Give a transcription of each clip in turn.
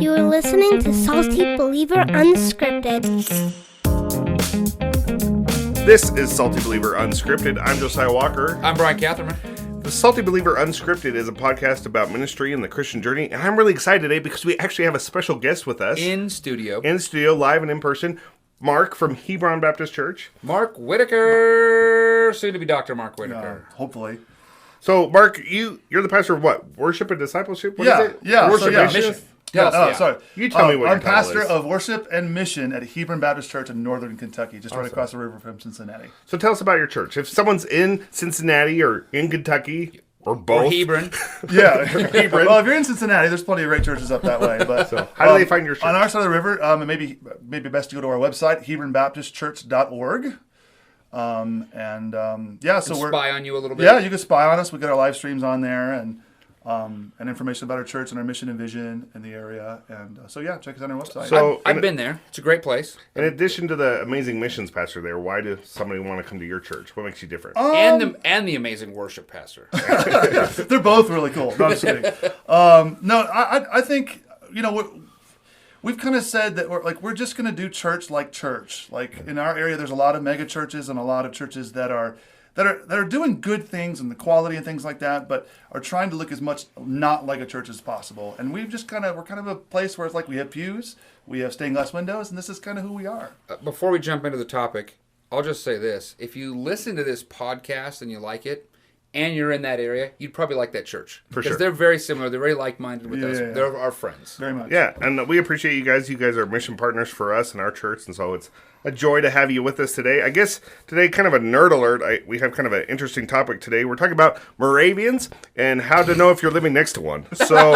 You are listening to Salty Believer Unscripted. This is Salty Believer Unscripted. I'm Josiah Walker. I'm Bryan Catherman. The Salty Believer Unscripted is a podcast about ministry and the Christian journey, and I'm really excited today because we actually have a special guest with us. In studio, live and in person. Mark from Hebron Baptist Church. Mark Whitaker, soon to be Dr. Mark Whitaker. Hopefully. So, Mark, you're the pastor of what? Worship and discipleship? What is it? Worship and mission. Sorry. You tell me what your I'm title pastor is. of worship and mission at Hebron Baptist Church in northern Kentucky, just right across the river from Cincinnati. So tell us about your church. If someone's in Cincinnati or in Kentucky or both. Or Hebron. Yeah. Hebron. Well, if you're in Cincinnati, there's plenty of great churches up that way. But So how do they find your church? On our side of the river, it may be best to go to our website, hebronbaptistchurch.org. So we're Spy on you a little bit. Yeah, you can spy on us. We get our live streams on there and information about our church and our mission and vision in the area. And check us out on our website. So I've been there. It's a great place. in addition to the amazing missions pastor there, why does somebody want to come to your church? What makes you different? And the amazing worship pastor. They're both really cool. No, I'm just kidding. I think, we've kind of said that we're just going to do church like church. Like in our area, there's a lot of mega churches and a lot of churches that are doing good things and the quality and things like that, but are trying to look as much not like a church as possible. And we're kind of a place where it's like we have pews, we have stained glass windows, and this is kind of who we are. Before we jump into the topic, I'll just say this. If you listen to this podcast and you like it, and you're in that area, you'd probably like that church. For sure. Because they're very similar. They're very like-minded with us. Yeah. They're our friends. Very much. Yeah, and we appreciate you guys. You guys are mission partners for us and our church, and so it's a joy to have you with us today. I guess today, kind of a nerd alert, we have kind of an interesting topic today. We're talking about Moravians and how to know if you're living next to one. So,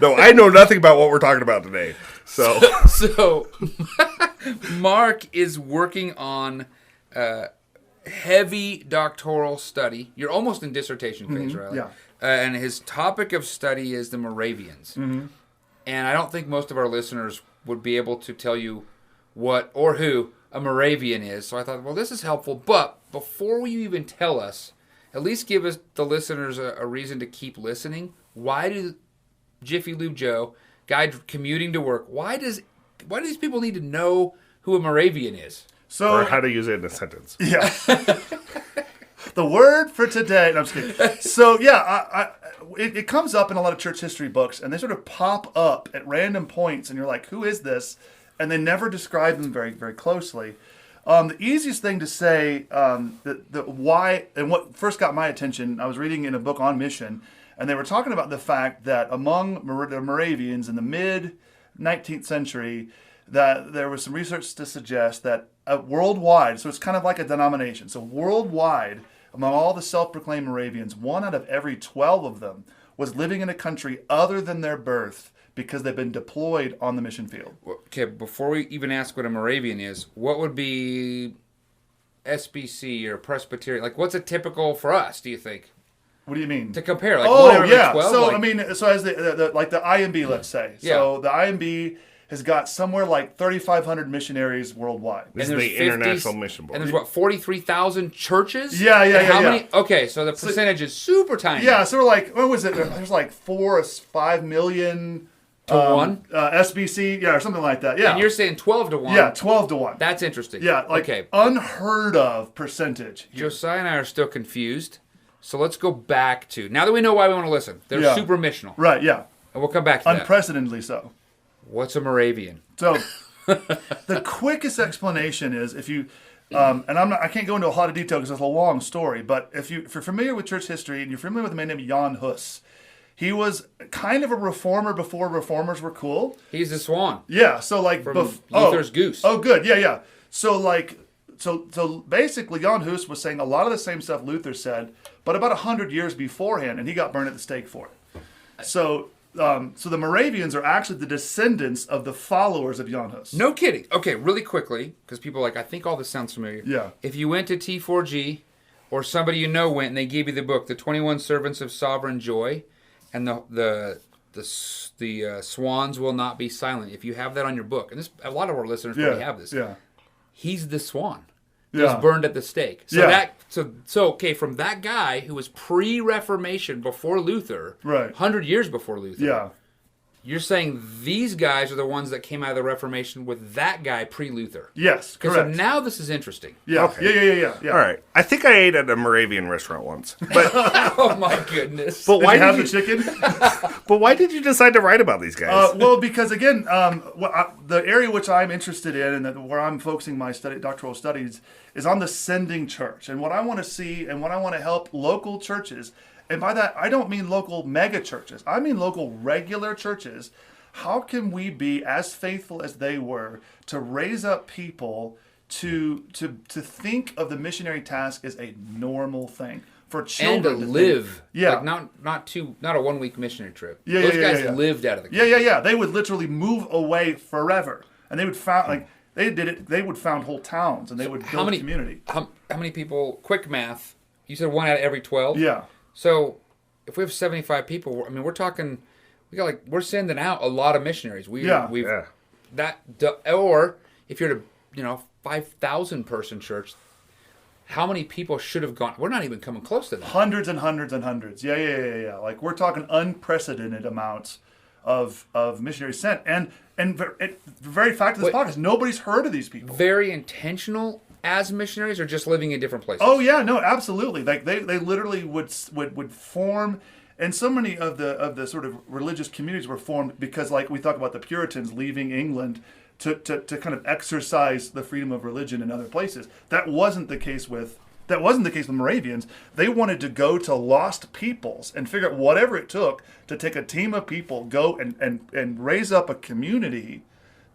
no, I know nothing about what we're talking about today. So Mark is working on heavy doctoral study. You're almost in dissertation phase, right? Yeah. And his topic of study is the Moravians. Mm-hmm. And I don't think most of our listeners would be able to tell you what or who a Moravian is. So I thought, well, this is helpful. But before you even tell us, at least give us the listeners a reason to keep listening. Why do Jiffy Lube Joe, guy commuting to work, why do these people need to know who a Moravian is? Or how to use it in a sentence. Yeah. The word for today. No, I'm just kidding. So, it comes up in a lot of church history books, and they sort of pop up at random points, and you're like, who is this? And they never describe them very, very closely. The easiest thing to say, the why, and what first got my attention, I was reading in a book on mission, and they were talking about the fact that among the Moravians in the mid-19th century, that there was some research to suggest that worldwide, so it's kind of like a denomination. So worldwide, among all the self-proclaimed Moravians, 1 out of every 12 of them was living in a country other than their birth because they've been deployed on the mission field. Okay, before we even ask what a Moravian is, what would be SBC or Presbyterian? Like, what's a typical for us, do you think? What do you mean? To compare, like 1 out of 12? So, like, so as the IMB, let's say. So Yeah. the IMB has got somewhere like 3,500 missionaries worldwide. This is the International Mission Board. And there's, 43,000 churches? Yeah. How many? Okay, so the percentage is super tiny. Yeah, so we're like, what was it? There's like 4 or 5 million... To 1? SBC, or something like that. Yeah. And you're saying 12 to 1? Yeah, 12 to 1. That's interesting. Yeah, okay. Unheard of percentage. Josiah and I are still confused, so let's go back to, now that we know why we want to listen, they're super missional. Right, yeah. And we'll come back to that. Unprecedentedly so. What's a Moravian? So, the quickest explanation is if you, and I can't go into a lot of detail because it's a long story, but if you're familiar with church history and you're familiar with a man named Jan Hus, he was kind of a reformer before reformers were cool. He's the swan. Yeah, so like... From Luther's Goose. Oh, good, yeah. So basically Jan Hus was saying a lot of the same stuff Luther said, but about 100 years beforehand, and he got burned at the stake for it. So the Moravians are actually the descendants of the followers of Jan Hus. No kidding. Okay, really quickly, because people are like, I think all this sounds familiar. Yeah. If you went to T4G, or somebody you know went and they gave you the book, The 21 Servants of Sovereign Joy, and the swans will not be silent. If you have that on your book, and a lot of our listeners probably have this. Yeah. He's the swan. Yeah. Was burned at the stake. So okay, from that guy who was pre-Reformation before Luther, right, 100 years before Luther. Yeah. you're saying these guys are the ones that came out of the Reformation with that guy pre-Luther. Yes, So correct. now this is interesting. Yeah, Okay. yeah. All right. I think I ate at a Moravian restaurant once. But Oh my goodness. but Did why you have did the chicken? but why did you decide to write about these guys? Well, because again, the area which I'm interested in and where I'm focusing my doctoral studies is on the sending church. And what I want to see and what I want to help local churches, and by that I don't mean local mega churches. I mean local regular churches. How can we be as faithful as they were to raise up people to think of the missionary task as a normal thing for And to children live. think. Yeah. Like not a 1 week missionary trip. Yeah, Those yeah, guys yeah. lived out of the country. Yeah. They would literally move away forever, and they would found they did it. They would found whole towns, and they would build community. How many people? Quick math. You said 1 out of every 12. Yeah. So if we have 75 people, I mean, we're talking. We're sending out a lot of missionaries. Yeah. Or if you're at a 5,000 person church, how many people should have gone? We're not even coming close to that. Hundreds and hundreds and hundreds. Yeah. Like we're talking unprecedented amounts of missionaries sent, and the very fact of this podcast, nobody's heard of these people. Very intentional as missionaries, or just living in different places. Oh yeah, no, absolutely. Like they literally would form, and so many of the sort of religious communities were formed because, like we talk about the Puritans leaving England to kind of exercise the freedom of religion in other places. That wasn't the case with Moravians. They wanted to go to lost peoples and figure out whatever it took to take a team of people, go and raise up a community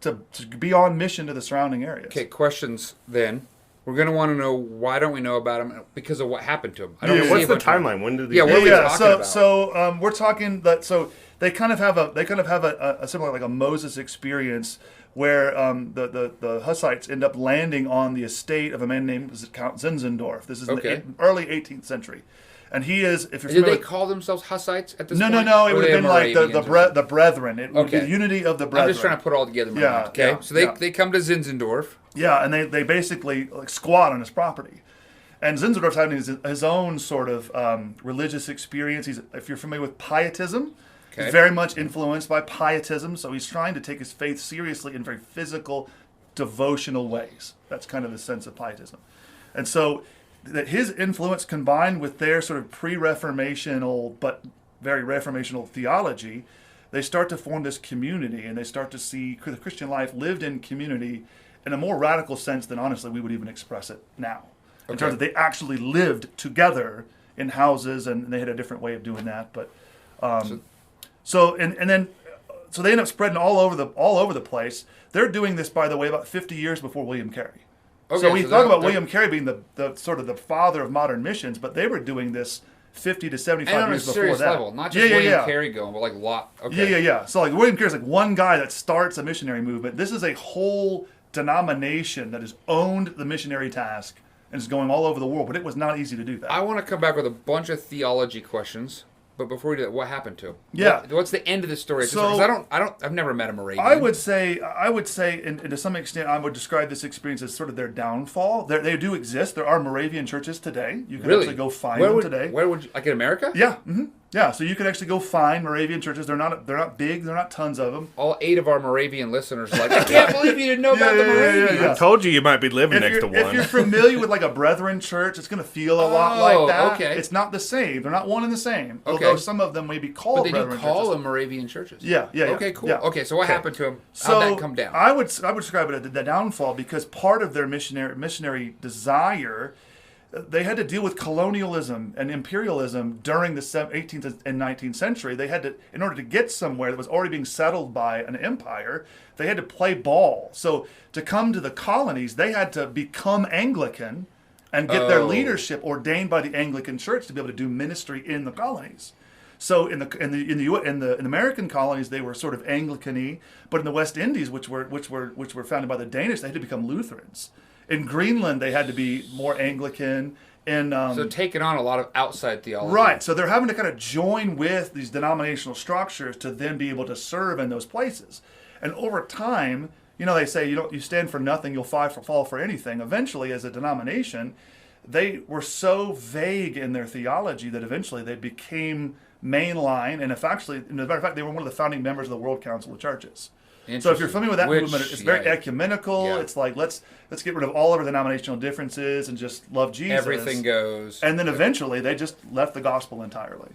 to be on mission to the surrounding areas. Okay, questions then. We're going to want to know, why don't we know about them? Because of what happened to them. I Yeah, see what's a the bunch of them. timeline? When did these? Yeah, what are we talking about? So we're talking that. So they kind of have a similar, like a Moses experience where the Hussites end up landing on the estate of a man named Count Zinzendorf. This is in the early 18th century, and he is. If you're Did familiar they call themselves Hussites at this no, point? no. It Or would were have they been like Moravians the brethren. It would be Okay. the unity of the brethren. I'm just trying to put it all together in my Yeah, mind. Okay, yeah, so yeah. they come to Zinzendorf. Yeah, and they basically like squat on his property. And Zinzendorf's having his own sort of religious experience. If you're familiar with pietism, Okay. he's very much influenced by pietism. So he's trying to take his faith seriously in very physical, devotional ways. That's kind of the sense of pietism. And so that his influence combined with their sort of pre-Reformational but very Reformational theology, they start to form this community, and they start to see the Christian life lived in community in a more radical sense than honestly we would even express it now. In terms of they actually lived together in houses, and they had a different way of doing that. But so they end up spreading all over the place. They're doing this, by the way, about 50 years before William Carey. Okay, so we so talk about they're- William Carey being the sort of the father of modern missions, but they were doing this 50 to 75 And on a years before serious that. level, not just William Carey going, but like lot. Okay. Yeah. So like William Carey's like one guy that starts a missionary movement. This is a whole denomination that has owned the missionary task and is going all over the world, but it was not easy to do that. I want to come back with a bunch of theology questions, but before we do that, what happened to him? Yeah. What's the end of the story? So- Because I've never met a Moravian. I would say, and to some extent, I would describe this experience as sort of their downfall. They do exist. There are Moravian churches today. You can Really? actually go find Where them would, today. Where would you, like in America? Yeah, yeah. So you can actually go find Moravian churches. They're not big. They're not tons of them. All 8 of our Moravian listeners are like, I can't believe you didn't know about the Moravians. I told you might be living next to If one. you're familiar with like a brethren church, it's going to feel a lot like that. Okay. It's not the same. They're not one and the same. Okay. Although some of them may be called But they do brethren call churches. them Moravian churches. Yeah. Okay, cool. Yeah. Okay, so what Okay. happened to him? So How'd that come down? I would describe it as the downfall because part of their missionary desire, they had to deal with colonialism and imperialism during the 18th and 19th century. They had to, in order to get somewhere that was already being settled by an empire, they had to play ball. So to come to the colonies, they had to become Anglican and get their leadership ordained by the Anglican Church to be able to do ministry in the colonies. So in the American colonies, they were sort of Anglican-y, but in the West Indies, which were founded by the Danish, they had to become Lutherans. In Greenland, they had to be more Anglican. So taking on a lot of outside theology. Right. So they're having to kind of join with these denominational structures to then be able to serve in those places. And over time, they say you stand for nothing, you'll fall for anything. Eventually, as a denomination, they were so vague in their theology that eventually they became mainline, and as a matter of fact, they were one of the founding members of the World Council of Churches. So if you're familiar with that movement, it's very ecumenical. Yeah. It's like let's get rid of all of our denominational differences and just love Jesus. Everything goes. And then eventually they just left the gospel entirely.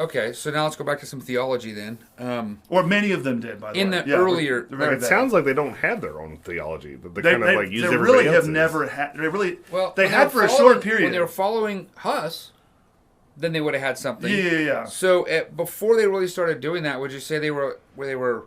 Okay, so now let's go back to some theology then. Or many of them did, by the way. In the earlier, it sounds like they don't have their own theology. They kind of like use they everybody really else's. have never had. They really they had for a short period. When they were following Huss, then they would have had something. Yeah. So before they really started doing that, would you say they were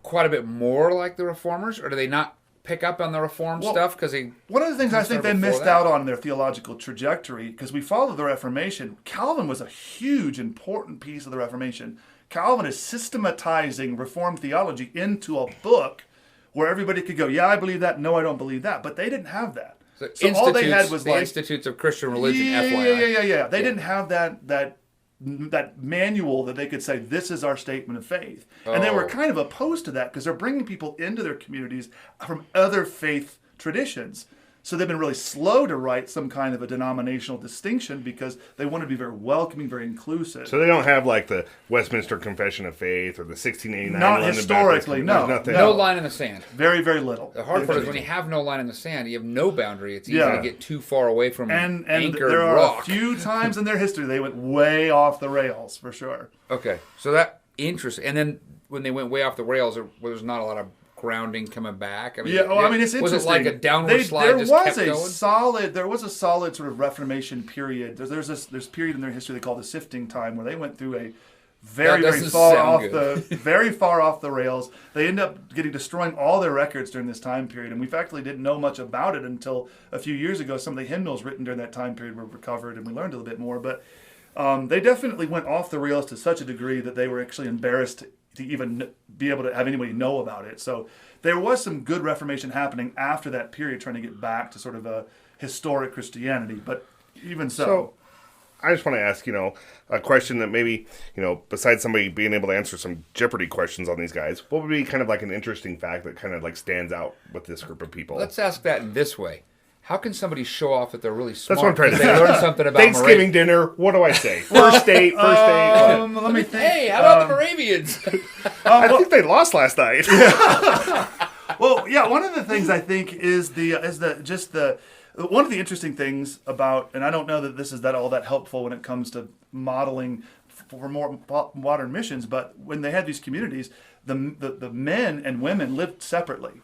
quite a bit more like the Reformers, or do they not pick up on the Reform stuff? Because one of the things I think they missed out on in their theological trajectory, because we follow the Reformation. Calvin was a huge, important piece of the Reformation. Calvin is systematizing Reformed theology into a book where everybody could go, yeah, I believe that, no, I don't believe that. But they didn't have that. So all they had was the Institutes of Christian Religion, FYI. Yeah. They didn't have that manual that they could say, this is our statement of faith. And they were kind of opposed to that because they're bringing people into their communities from other faith traditions. So they've been really slow to write some kind of a denominational distinction because they want to be very welcoming, very inclusive. So they don't have like the Westminster Confession of Faith or the 1689 Not London historically, Baptist. No line in the sand. Very, very little. The hard part is when you have no line in the sand, you have no boundary. It's easy to get too far away from and anchor there are rock. a few times in their history they went way off the rails, for sure. Okay, so that interesting. And then when they went way off the rails, there was not a lot of grounding coming back. I mean, it's interesting. Was it like a downward slide? There was a solid sort of Reformation period. There's period in their history they call the sifting time, where they went through a very far off the rails. They end up destroying all their records during this time period, and we actually didn't know much about it until a few years ago. Some of the hymnals written during that time period were recovered, and we learned a little bit more. But they definitely went off the rails to such a degree that they were actually embarrassed to even be able to have anybody know about it. So there was some good Reformation happening after that period, trying to get back to sort of a historic Christianity. But even so I just want to ask, a question that maybe, besides somebody being able to answer some Jeopardy questions on these guys, what would be kind of like an interesting fact that kind of like stands out with this group of people? Let's ask that in this way. How can somebody show off that they're really smart? That's what I'm trying to say. They learn something about Thanksgiving dinner. What do I say? First date. let me think. Hey, how about the Moravians? I think they lost last night. Well, yeah. One of the things I think is one of the interesting things about, and I don't know that this is all that helpful when it comes to modeling for more modern missions, but when they had these communities, the men and women lived separately.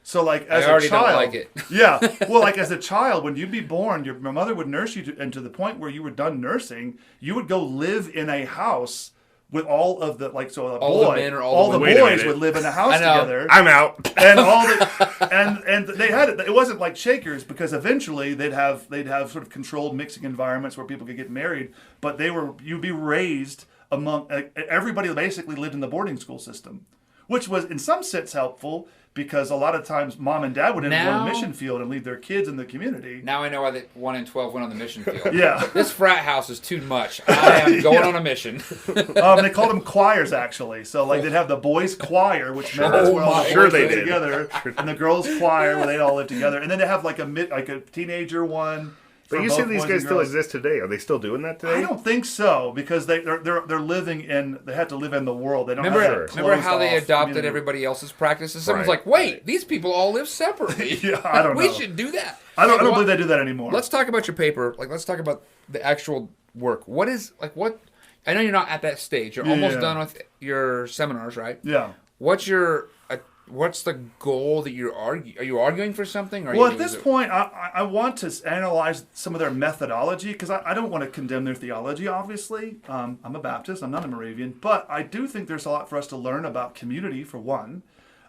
So, like, as a child, don't like it. Yeah. Well, like, as a child, when you'd be born, your mother would nurse you, and to the point where you were done nursing, you would go live in a house with all of the, like, so a all boy, the men or all the boys would live in a house together. I'm out. And they had it. It wasn't like Shakers, because eventually they'd have sort of controlled mixing environments where people could get married, but you'd be raised among everybody. Basically lived in the boarding school system, which was in some sense helpful, because a lot of times mom and dad would end up on the mission field and leave their kids in the community. Now I know why 1 in 12 went on the mission field. Yeah. This frat house is too much. I am going on a mission. They called them choirs, actually. So like they'd have the boys' choir, which meant that's where all the boys lived together, and the girls' choir where they'd all live together. And then they have like a teenager one. But you see these guys still exist today. Are they still doing that today? I don't think so, because they're living in. They have to live in the world. They don't remember how they adopted everybody else's practices. Someone's like, "Wait, these people all live separately." Yeah, I don't know. We should do that. I don't believe they do that anymore. Let's talk about your paper. Let's talk about the actual work. What? I know you're not at that stage. You're almost done with your seminars, right? Yeah. What's the goal that you're arguing? Are you arguing for something? At this point, I want to analyze some of their methodology, because I don't want to condemn their theology, obviously. I'm a Baptist. I'm not a Moravian. But I do think there's a lot for us to learn about community, for one,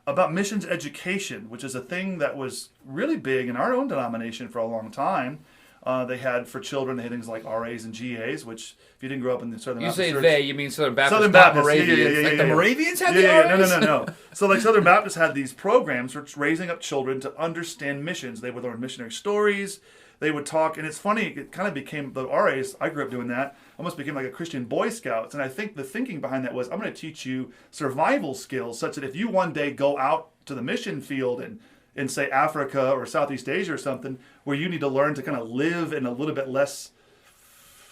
about missions education, which is a thing that was really big in our own denomination for a long time. They had, for children, they had things like RAs and GAs, which, if you didn't grow up in the Southern Baptist Church... You say Church, they, you mean Southern Baptist, Southern Baptist, Moravians. The Moravians had the RAs? No. So, like, Southern Baptists had these programs for raising up children to understand missions. They would learn missionary stories. They would talk, and it's funny, it kind of became, the RAs, I grew up doing that, almost became like a Christian Boy Scouts. And I think the thinking behind that was, I'm going to teach you survival skills, such that if you one day go out to the mission field in say Africa or Southeast Asia or something, where you need to learn to kind of live in a little bit less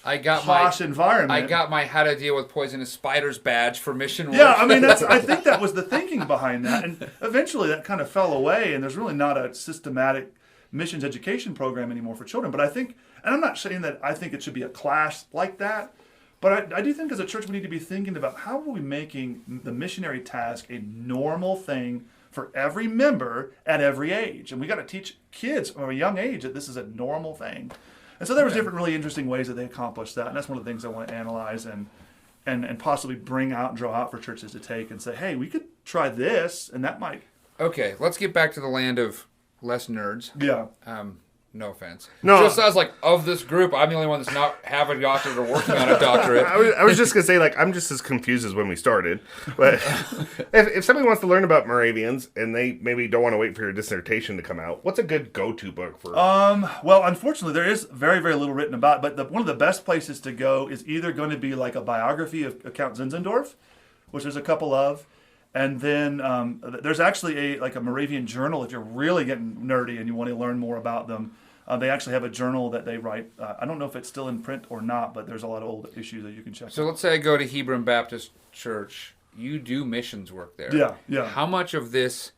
I got posh environment. I got my how to deal with poisonous spiders badge for mission work. Yeah, I mean, I think that was the thinking behind that. And eventually that kind of fell away, and there's really not a systematic missions education program anymore for children. But I think, and I'm not saying that I think it should be a class like that, but I do think as a church we need to be thinking about how are we making the missionary task a normal thing for every member at every age. And we got to teach kids from a young age that this is a normal thing. And so there was different really interesting ways that they accomplished that. And that's one of the things I want to analyze and possibly bring out and draw out for churches to take and say, hey, we could try this, and that might... Okay, let's get back to the land of less nerds. Yeah. No offense. No. Just sounds like of this group, I'm the only one that's not have a doctorate or working on a doctorate. I was just going to say, like, I'm just as confused as when we started. But if somebody wants to learn about Moravians and they maybe don't want to wait for your dissertation to come out, what's a good go-to book for? Well, unfortunately, there is very, very little written about it. But one of the best places to go is either going to be like a biography of Count Zinzendorf, which there's a couple of. And then there's actually a Moravian journal if you're really getting nerdy and you want to learn more about them. They actually have a journal that they write. I don't know if it's still in print or not, but there's a lot of old issues that you can check So out. let's say I go to Hebron Baptist Church. You do missions work there. Yeah. How much of this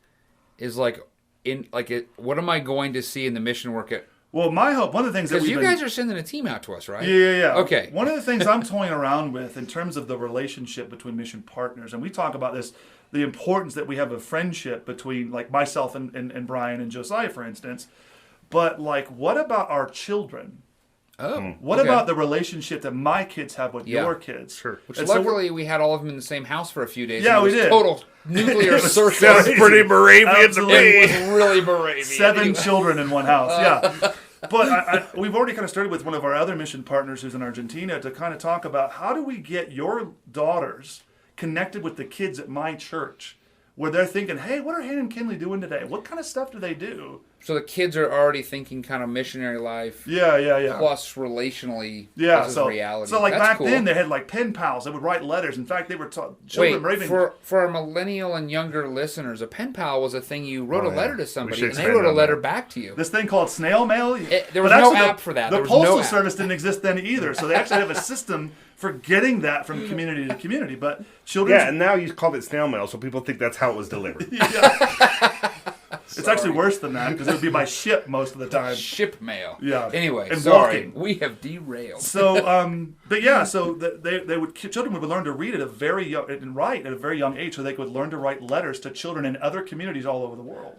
is what am I going to see in the mission work at? Well, my hope, one of the things that Because we've you guys are sending a team out to us, right? Yeah. Okay. One of the things I'm toying around with in terms of the relationship between mission partners, and we talk about this, the importance that we have a friendship between, like, myself and Bryan and Josiah, for instance. But, like, what about our children? Oh. What okay. about the relationship that my kids have with Yeah. your kids? Sure. Which And so luckily we had all of them in the same house for a few days. Yeah, and it we was did. Total nuclear It was circus. Sounds crazy. pretty Moravian to Absolutely. me. It was really Moravian. 7 Anyway. children in one house, yeah. But we've already kind of started with one of our other mission partners who's in Argentina to kind of talk about how do we get your daughters connected with the kids at my church, where they're thinking, hey, what are Hannah and Kinley doing today? What kind of stuff do they do? So the kids are already thinking kind of missionary life. Yeah. Plus relationally. Yeah, this is so reality. so like That's back cool. then they had like pen pals. They would write letters. In fact, they were taught Wait, children. for our millennial and younger listeners, a pen pal was a thing you wrote a letter to somebody should and they expand wrote a on letter that. back to you. This thing called snail mail. There was But no actually app for that. The There was postal no app. service didn't exist then either, so they actually have a system for getting that from community to community. But children, Yeah, and now you called it snail mail, so people think that's how it was delivered. it's actually worse than that because it would be by ship most of the time. Ship mail. Yeah. Anyway, And sorry. walking. We have derailed. So, but yeah, so children would learn to read at a very young and write at a very young age, so they could learn to write letters to children in other communities all over the world.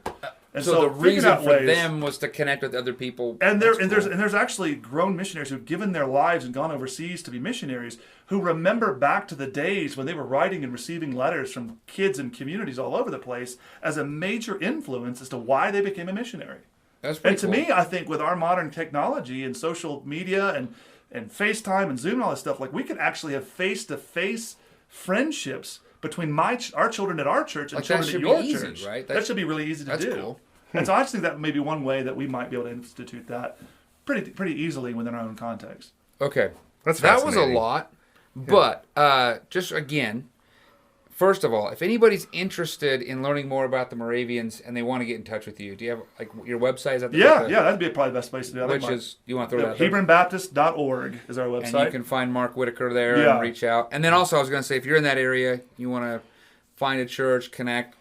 And So the figuring reason out for ways- them was to connect with other people. And That's there's actually grown missionaries who've given their lives and gone overseas to be missionaries who remember back to the days when they were writing and receiving letters from kids and communities all over the place as a major influence as to why they became a missionary. That's pretty And to cool. me, I think with our modern technology and social media and FaceTime and Zoom and all this stuff, like we can actually have face-to-face friendships between our children at our church and Like, that children at should be your easy, church. right? That should be really easy to that's do. cool. And so I just think that may be one way that we might be able to institute that pretty easily within our own context. Okay. That's that was a fascinating. lot. But just again, first of all, if anybody's interested in learning more about the Moravians and they want to get in touch with you, do you have like your website? Is that the Yeah, that'd be probably the best place to do that. Which is, you want to throw that out there? HebronBaptist.org is our And website. you can find Mark Whitaker there Yeah. and reach out. And then also, I was going to say, if you're in that area, you want to find a church, connect,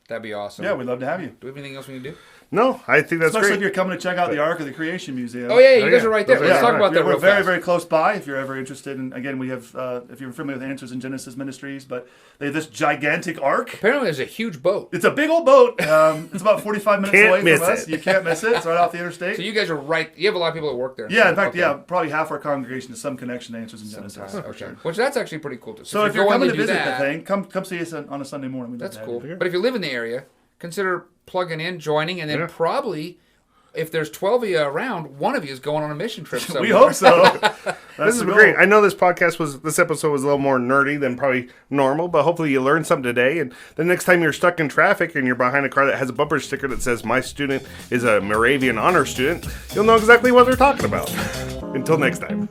that'd be awesome. Yeah, we'd love to have you. Do we have anything else we can do? No, I think that's Especially if great. you're coming to check out the Ark of the Creation Museum. Oh, yeah, you Oh, guys yeah. are right there. Those are- Let's talk about that We're real very, fast. very close by if you're ever interested. And again, we have, if you're familiar with Answers in Genesis Ministries, but they have this gigantic ark. Apparently, there's a huge boat. It's a big old boat. It's about 45 minutes Can't away miss from us. it. You can't miss it. It's right off the interstate. So you guys are right. You have a lot of people that work there. Yeah, in fact, Okay. yeah, probably half our congregation has some connection to Answers in Genesis. Okay. For sure. Which that's actually pretty cool too. So if you're going coming to do visit that, the thing, come see us on a Sunday morning. We'd love that's to have cool. you. But if you live in the area, consider plugging in, joining, and then Yeah. probably, if there's 12 of you around, one of you is going on a mission trip somewhere. We hope so. This is great. I know this episode was a little more nerdy than probably normal, but hopefully you learned something today. And the next time you're stuck in traffic and you're behind a car that has a bumper sticker that says, "My student is a Moravian honor student," you'll know exactly what they're talking about. Until next time.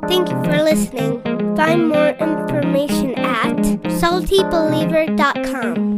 Thank you for listening. Find more information at SaltyBeliever.com.